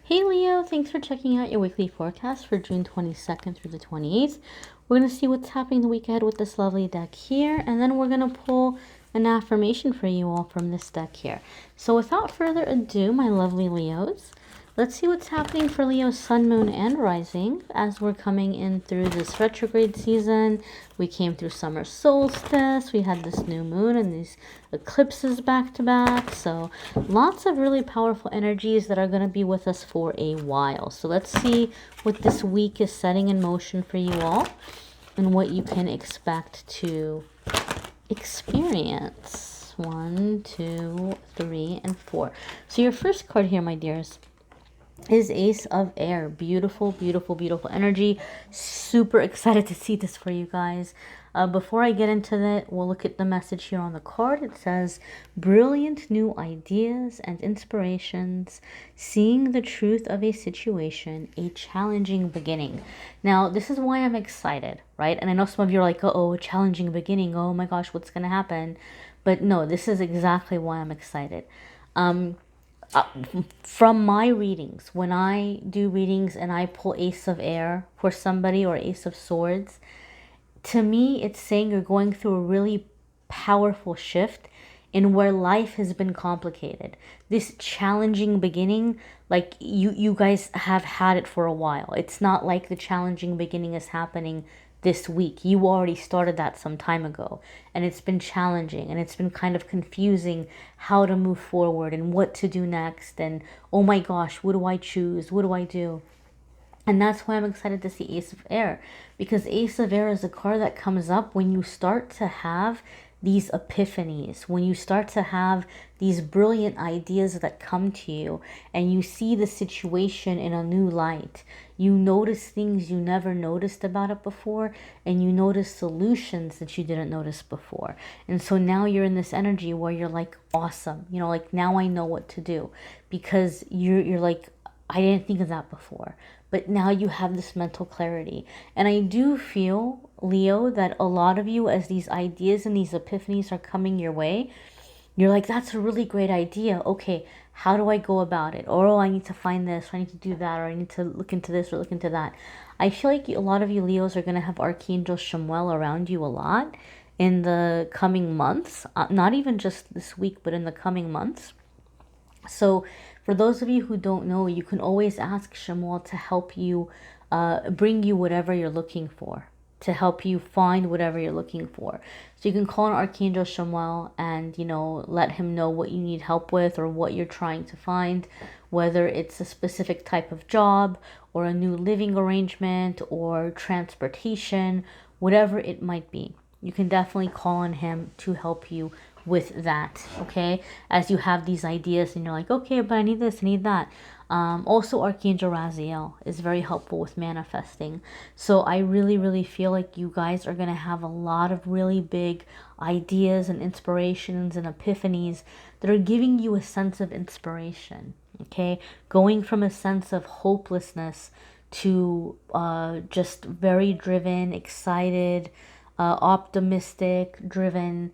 Hey Leo, thanks for checking out your weekly forecast for June 22nd through the 28th. We're going to see what's happening the week ahead with this lovely deck here, and then we're going to pull an affirmation for you all from this deck here. So without further ado, my lovely Leos, let's see what's happening for Leo's sun, moon, and rising as we're coming in through this retrograde season. We came through summer solstice, we had this new moon and these eclipses back to back. So lots of really powerful energies that are going to be with us for a while. So let's see what this week is setting in motion for you all and what you can expect to experience. 1, 2, 3, and 4. So your first card here, my dears, is Ace of Air. Beautiful, beautiful, beautiful energy. Super excited to see this for you guys. Before I get into that, we'll look at the message here on the card. It says, brilliant new ideas and inspirations, seeing the truth of a situation, a challenging beginning. Now, this is why I'm excited, right? And I know some of you are like, uh-oh, challenging beginning. Oh my gosh, what's going to happen? But no, this is exactly why I'm excited. From my readings, when I do readings and I pull Ace of Air for somebody or Ace of Swords, to me, it's saying you're going through a really powerful shift in where life has been complicated. This challenging beginning, like you guys have had it for a while. It's not like the challenging beginning is happening this week. You already started that some time ago, and it's been challenging, and it's been kind of confusing how to move forward and what to do next, and oh my gosh, what do I choose? What do I do? And that's why I'm excited to see Ace of Air, because Ace of Air is a card that comes up when you start to have these epiphanies, when you start to have these brilliant ideas that come to you and you see the situation in a new light. You notice things you never noticed about it before, and you notice solutions that you didn't notice before. And so now you're in this energy where you're like, awesome, you know, like now I know what to do, because you're like, I didn't think of that before. But now you have this mental clarity. And I do feel, Leo, that a lot of you, as these ideas and these epiphanies are coming your way, you're like, that's a really great idea. Okay, how do I go about it? Or, oh, I need to find this, or I need to do that, or I need to look into this or look into that. I feel like a lot of you Leos are going to have Archangel Raziel around you a lot in the coming months. Not even just this week, but in the coming months. So for those of you who don't know, you can always ask Raziel to help you bring you whatever you're looking for, to help you find whatever you're looking for. So you can call on Archangel Raziel and, you know, let him know what you need help with or what you're trying to find, whether it's a specific type of job or a new living arrangement or transportation, whatever it might be. You can definitely call on him to help you with that, okay? As you have these ideas and you're like, okay, but I need this, I need that. Also, Archangel Raziel is very helpful with manifesting. So I really, really feel like you guys are going to have a lot of really big ideas and inspirations and epiphanies that are giving you a sense of inspiration, okay? Going from a sense of hopelessness to just very driven, excited, optimistic, driven,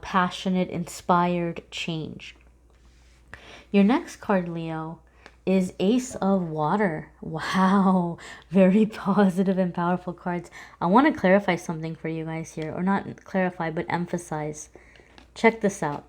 passionate, inspired change. Your next card, Leo, is Ace of Water. Wow, very positive and powerful cards. I want to clarify something for you guys here, or not clarify, but emphasize. Check this out.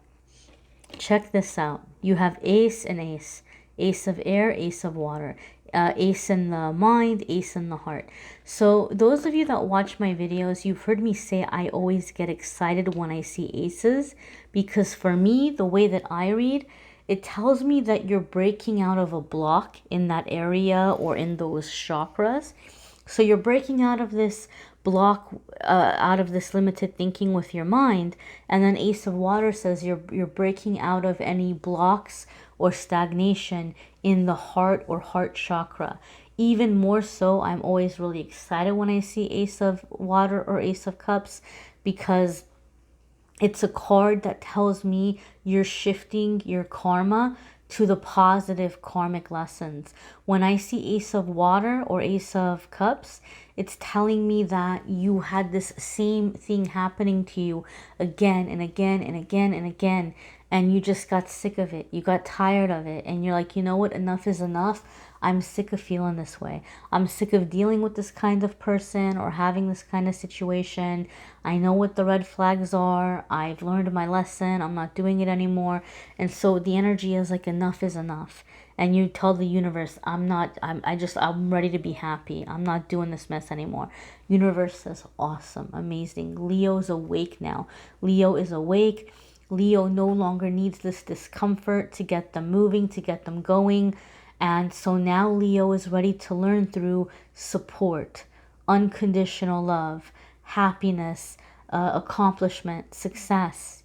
Check this out. You have Ace and Ace. Ace of Air, Ace of Water. Ace in the mind, Ace in the heart. So those of you that watch my videos, you've heard me say I always get excited when I see aces, because for me, the way that I read, it tells me that you're breaking out of a block in that area or in those chakras. So you're breaking out of this block, out of this limited thinking with your mind. And then Ace of Water says you're breaking out of any blocks or stagnation in the heart or heart chakra. Even more so, I'm always really excited when I see Ace of Water or Ace of Cups, because it's a card that tells me you're shifting your karma to the positive karmic lessons. When I see Ace of Water or Ace of Cups, it's telling me that you had this same thing happening to you again and again and again and again. and you just got sick of it. You got tired of it. And you're like, you know what? Enough is enough. I'm sick of feeling this way. I'm sick of dealing with this kind of person or having this kind of situation. I know what the red flags are. I've learned my lesson. I'm not doing it anymore. And so the energy is like, enough is enough. And you tell the universe, I'm ready to be happy. I'm not doing this mess anymore. Universe says, awesome, amazing. Leo's awake now. Leo is awake. Leo no longer needs this discomfort to get them moving, to get them going. And so now Leo is ready to learn through support, unconditional love, happiness, accomplishment, success,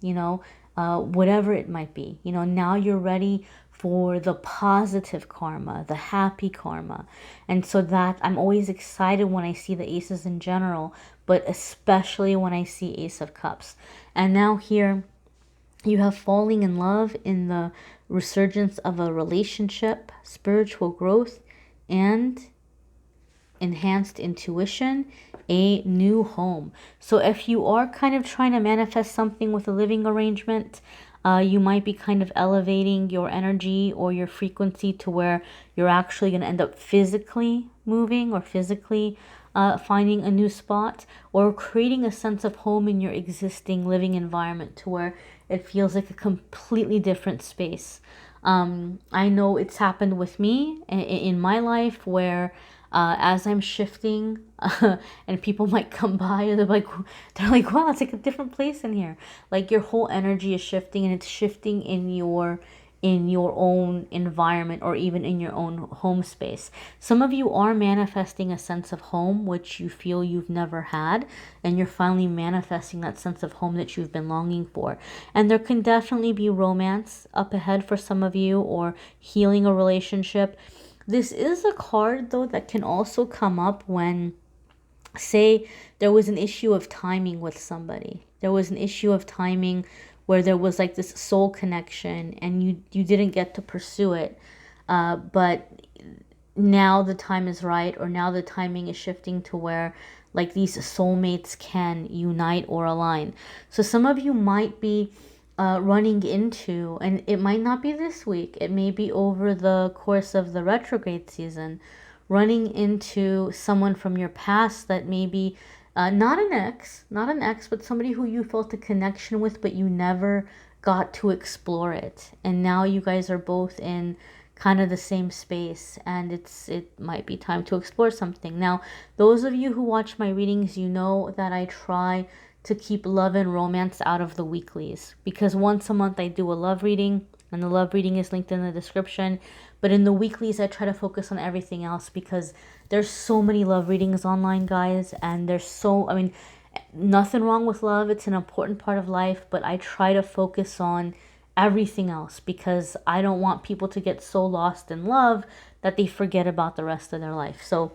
whatever it might be. Now you're ready for the positive karma, the happy karma. And so that I'm always excited when I see the aces in general, but especially when I see Ace of Cups. And now here, you have falling in love in the resurgence of a relationship, spiritual growth, and enhanced intuition, a new home. So if you are kind of trying to manifest something with a living arrangement, you might be kind of elevating your energy or your frequency to where you're actually going to end up physically moving or physically finding a new spot, or creating a sense of home in your existing living environment to where it feels like a completely different space. I know it's happened with me in my life where as I'm shifting and people might come by and they're like, wow, it's like a different place in here. Like your whole energy is shifting, and it's shifting in your own environment or even in your own home space. Some of you are manifesting a sense of home which you feel you've never had, and you're finally manifesting that sense of home that you've been longing for. And there can definitely be romance up ahead for some of you, or healing a relationship. This is a card though that can also come up when, say, there was an issue of timing with somebody. There was an issue of timing where there was like this soul connection and you didn't get to pursue it, but now the time is right, or now the timing is shifting to where like these soulmates can unite or align. So some of you might be running into, and it might not be this week, it may be over the course of the retrograde season, running into someone from your past that may be not an ex, but somebody who you felt a connection with, but you never got to explore it. And now you guys are both in kind of the same space, and it might be time to explore something. Now, those of you who watch my readings, you know that I try to keep love and romance out of the weeklies, because once a month I do a love reading, and the love reading is linked in the description. But in the weeklies, I try to focus on everything else, because there's so many love readings online, guys. And nothing wrong with love. It's an important part of life. But I try to focus on everything else, because I don't want people to get so lost in love that they forget about the rest of their life. So,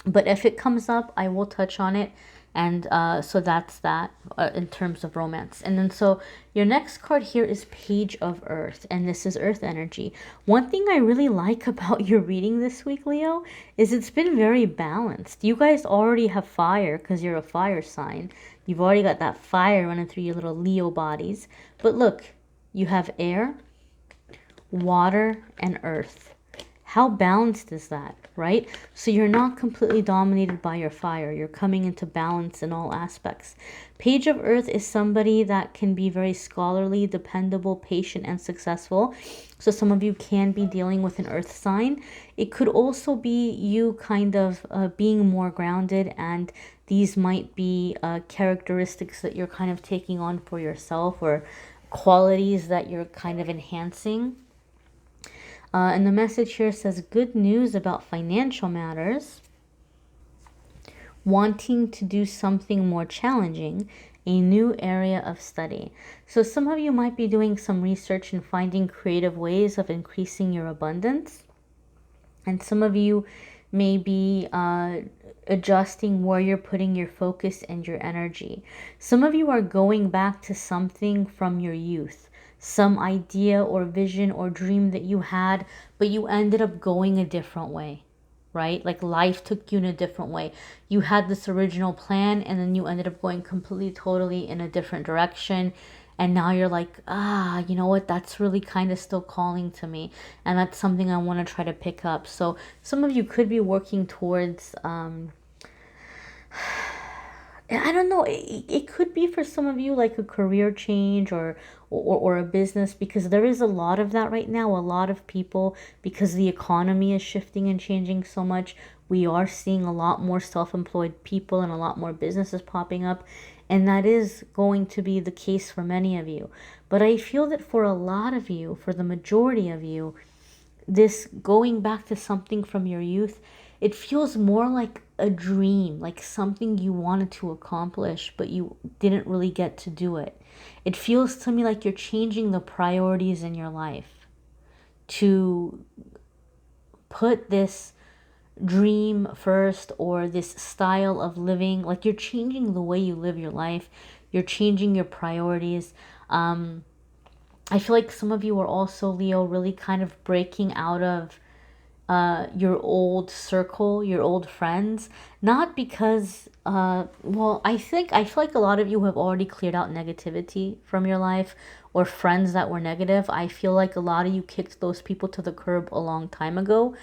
but if it comes up, I will touch on it. And so that's that in terms of romance. And then so your next card here is Page of Earth, and this is Earth energy. One thing I really like about your reading this week, Leo, is it's been very balanced. You guys already have fire because you're a fire sign. You've already got that fire running through your little Leo bodies. But look, you have air, water, and earth. How balanced is that, right? So you're not completely dominated by your fire. You're coming into balance in all aspects. Page of Earth is somebody that can be very scholarly, dependable, patient, and successful. So some of you can be dealing with an earth sign. It could also be you kind of being more grounded, and these might be characteristics that you're kind of taking on for yourself, or qualities that you're kind of enhancing. And the message here says, good news about financial matters, wanting to do something more challenging, a new area of study. So some of you might be doing some research and finding creative ways of increasing your abundance. And some of you may be adjusting where you're putting your focus and your energy. Some of you are going back to something from your youth. Some idea or vision or dream that you had, but you ended up going a different way, right? Like life took you in a different way. You had this original plan, and then you ended up going completely, totally in a different direction. And now you're like, you know what, that's really kind of still calling to me, and that's something I want to try to pick up. So some of you could be working towards I don't know, it could be for some of you like a career change, or a business, because there is a lot of that right now. A lot of people, because the economy is shifting and changing so much, we are seeing a lot more self-employed people and a lot more businesses popping up, and that is going to be the case for many of you. But I feel that for a lot of you, for the majority of you, this going back to something from your youth, it feels more like a dream, like something you wanted to accomplish, but you didn't really get to do it. It feels to me like you're changing the priorities in your life to put this dream first, or this style of living. Like you're changing the way you live your life. You're changing your priorities. I feel like some of you are also, Leo, really kind of breaking out of your old circle, your old friends. Not because, well, I feel like a lot of you have already cleared out negativity from your life, or friends that were negative. I feel like a lot of you kicked those people to the curb a long time ago.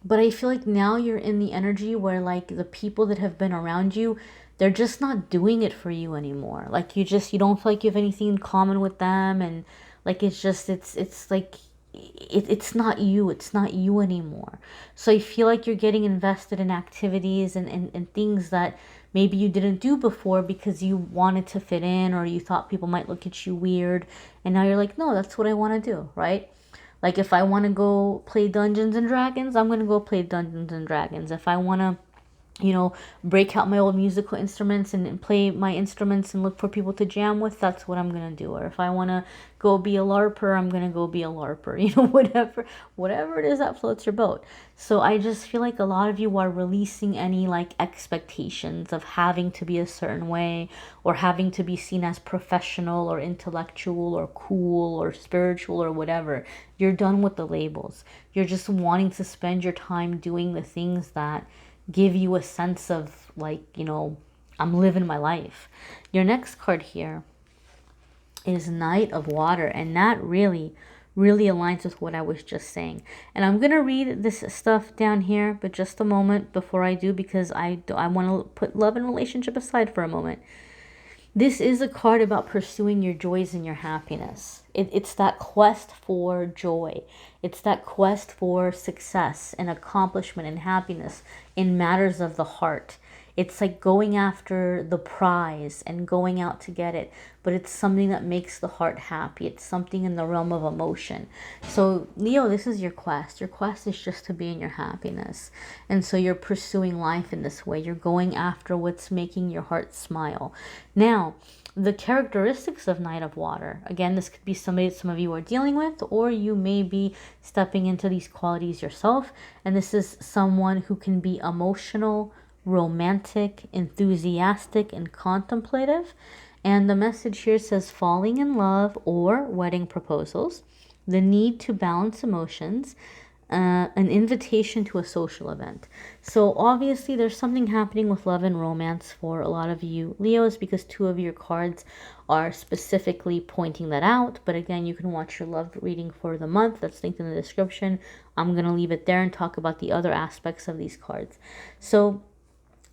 But I feel like now you're in the energy where like the people that have been around you, they're just not doing it for you anymore. Like you don't feel like you have anything in common with them, and like it's like it's not you. It's not you anymore. So I feel like you're getting invested in activities and things that maybe you didn't do before because you wanted to fit in, or you thought people might look at you weird, and now you're like, no, that's what I want to do, right? Like if I want to go play Dungeons and Dragons, I'm going to go play Dungeons and Dragons. If I want to, break out my old musical instruments and play my instruments and look for people to jam with, that's what I'm going to do. Or if I want to go be a LARPer, I'm going to go be a LARPer, whatever it is that floats your boat. So I just feel like a lot of you are releasing any like expectations of having to be a certain way, or having to be seen as professional or intellectual or cool or spiritual or whatever. You're done with the labels. You're just wanting to spend your time doing the things that give you a sense of like, I'm living my life. Your next card here is Knight of Water, and that really aligns with what I was just saying. And I'm going to read this stuff down here, but just a moment before I do, because I want to put love and relationship aside for a moment. This is a card about pursuing your joys and your happiness. It's that quest for joy. It's that quest for success and accomplishment and happiness in matters of the heart. It's like going after the prize and going out to get it, but it's something that makes the heart happy. It's something in the realm of emotion. So Leo, this is your quest. Your quest is just to be in your happiness. And so you're pursuing life in this way. You're going after what's making your heart smile. Now, the characteristics of Knight of Water, again, this could be somebody that some of you are dealing with, or you may be stepping into these qualities yourself. And this is someone who can be emotional, romantic, enthusiastic, and contemplative. And the message here says falling in love or wedding proposals, the need to balance emotions, an invitation to a social event. So obviously there's something happening with love and romance for a lot of you Leos, because two of your cards are specifically pointing that out. But again, you can watch your love reading for the month. That's linked in the description. I'm going to leave it there and talk about the other aspects of these cards. So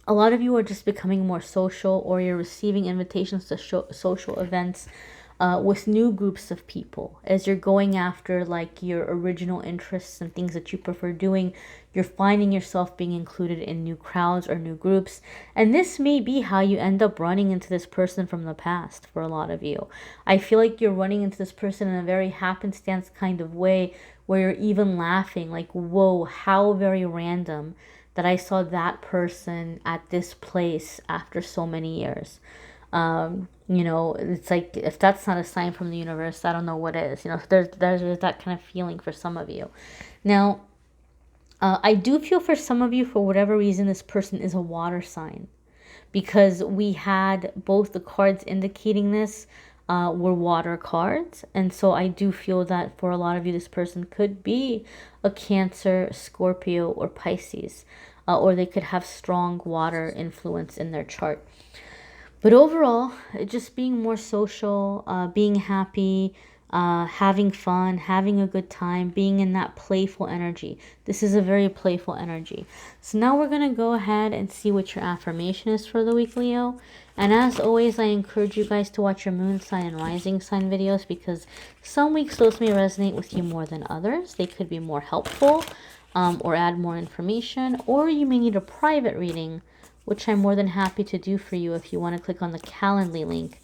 a lot of you are just becoming more social, or you're receiving invitations to social events with new groups of people. As you're going after like your original interests and things that you prefer doing, you're finding yourself being included in new crowds or new groups. And this may be how you end up running into this person from the past for a lot of you. I feel like you're running into this person in a very happenstance kind of way, where you're even laughing like, whoa, how very random that I saw that person at this place after so many years. It's like, if that's not a sign from the universe, I don't know what is. There's that kind of feeling for some of you. Now, I do feel for some of you, for whatever reason, this person is a water sign, because we had both the cards indicating this were water cards. And so I do feel that for a lot of you, this person could be a Cancer, Scorpio, or Pisces, or they could have strong water influence in their chart. But overall, just being more social, being happy, having fun, having a good time, being in that playful energy. This is a very playful energy. So now we're going to go ahead and see what your affirmation is for the week, Leo. And as always, I encourage you guys to watch your moon sign and rising sign videos, because some weeks those may resonate with you more than others. They could be more helpful, or add more information, or you may need a private reading, which I'm more than happy to do for you. If you want to click on the Calendly link,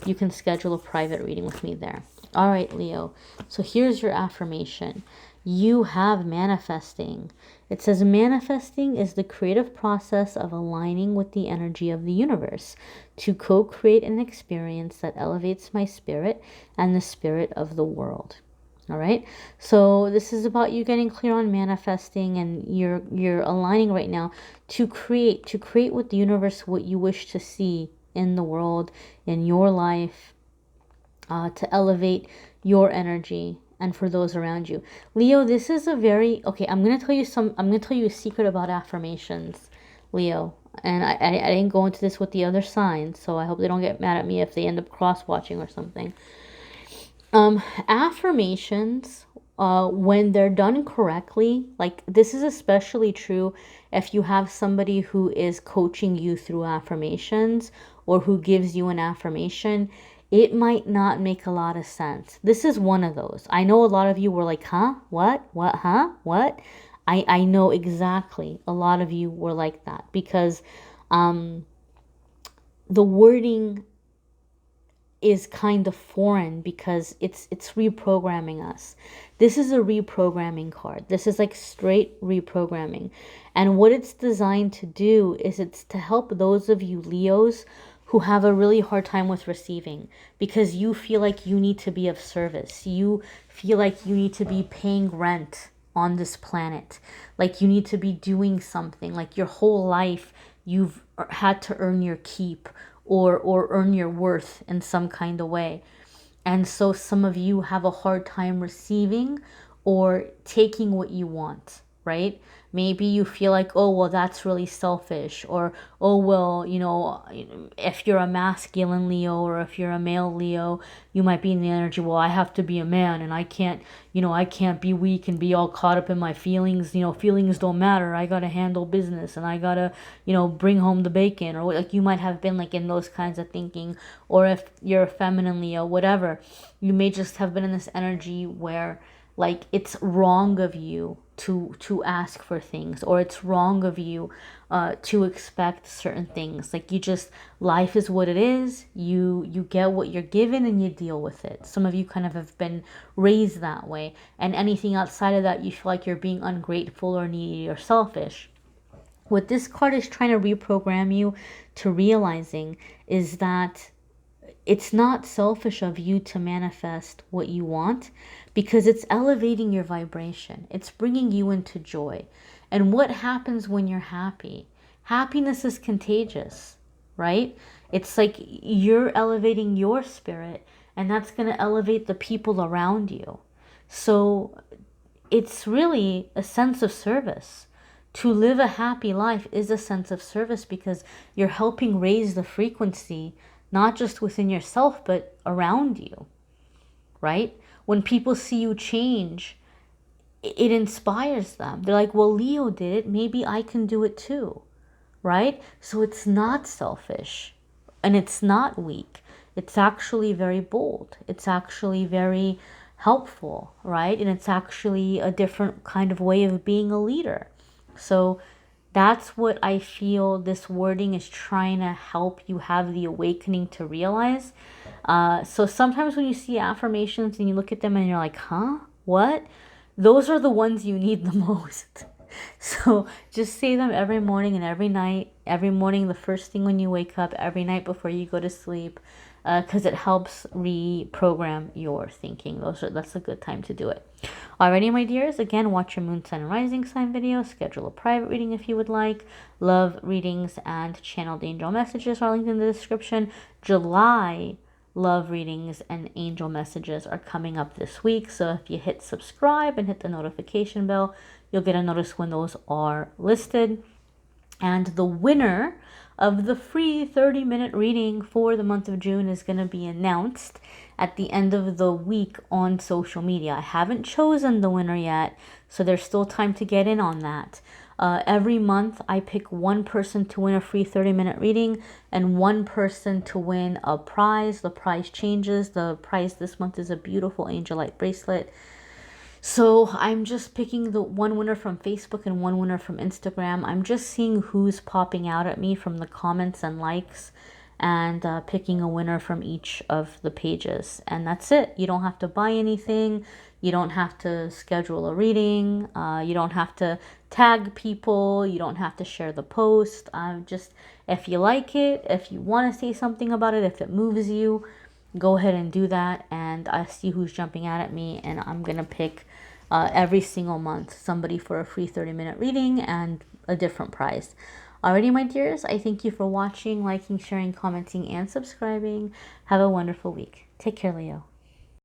you can schedule a private reading with me there. All right, Leo. So here's your affirmation. You have manifesting. It says manifesting is the creative process of aligning with the energy of the universe to co-create an experience that elevates my spirit and the spirit of the world. All right. So this is about you getting clear on manifesting, and you're aligning right now to create with the universe what you wish to see in the world, in your life, to elevate your energy and for those around you. Leo, this is a very, okay, I'm going to tell you a secret about affirmations, Leo. And I didn't go into this with the other signs, so I hope they don't get mad at me if they end up cross-watching or something. Affirmations, when they're done correctly, like this is especially true if you have somebody who is coaching you through affirmations or who gives you an affirmation, it might not make a lot of sense. This is one of those. I know a lot of you were like, huh? What? Huh? What? I know exactly a lot of you were like that, because the wording is kind of foreign, because it's reprogramming us. This is a reprogramming card. This is like straight reprogramming. And what it's designed to do is it's to help those of you Leos who have a really hard time with receiving, because you feel like you need to be of service. You feel like you need to be paying rent on this planet. Like you need to be doing something. Like your whole life you've had to earn your keep, or earn your worth in some kind of way. And so some of you have a hard time receiving or taking what you want, right? Maybe you feel like, oh, well, that's really selfish. Or, oh, well, if you're a masculine Leo or if you're a male Leo, you might be in the energy, well, I have to be a man and I can't be weak and be all caught up in my feelings. Feelings don't matter. I got to handle business and I got to, bring home the bacon. Or like you might have been like in those kinds of thinking. Or if you're a feminine Leo, whatever, you may just have been in this energy where like it's wrong of you to ask for things, or it's wrong of you to expect certain things. Like life is what it is. You get what you're given and you deal with it. Some of you kind of have been raised that way, and anything outside of that you feel like you're being ungrateful or needy or selfish. What this card is trying to reprogram you to realizing is that it's not selfish of you to manifest what you want, because it's elevating your vibration. It's bringing you into joy. And what happens when you're happy? Happiness is contagious, right? It's like you're elevating your spirit, and that's going to elevate the people around you. So it's really a sense of service. To live a happy life is a sense of service, because you're helping raise the frequency, not just within yourself, but around you, right? When people see you change, it inspires them. They're like, well, Leo did it. Maybe I can do it too, right? So it's not selfish and it's not weak. It's actually very bold. It's actually very helpful, right? And it's actually a different kind of way of being a leader. So that's what I feel this wording is trying to help you have the awakening to realize. So sometimes when you see affirmations and you look at them and you're like, huh? What? Those are the ones you need the most. So just say them every morning and every night. Every morning, the first thing when you wake up, every night before you go to sleep, because it helps reprogram your thinking. That's a good time to do it. Alrighty, my dears, again, watch your moon, sun, and rising sign video. Schedule a private reading if you would like. Love readings and channeled angel messages are linked in the description. July love readings and angel messages are coming up this week. So if you hit subscribe and hit the notification bell, you'll get a notice when those are listed. And the winner of the free 30-minute reading for the month of June is going to be announced at the end of the week on social media. I haven't chosen the winner yet, so there's still time to get in on that. Every month, I pick one person to win a free 30-minute reading and one person to win a prize. The prize changes. The prize this month is a beautiful Angelite bracelet. So I'm just picking the one winner from Facebook and one winner from Instagram. I'm just seeing who's popping out at me from the comments and likes, and picking a winner from each of the pages. And that's it. You don't have to buy anything. You don't have to schedule a reading. You don't have to tag people. You don't have to share the post. Just, if you like it, if you want to say something about it, if it moves you, go ahead and do that. And I see who's jumping out at me, and I'm going to pick every single month somebody for a free 30-minute reading and a different prize. Alrighty, my dears, I thank you for watching, liking, sharing, commenting, and subscribing. Have a wonderful week. Take care, Leo.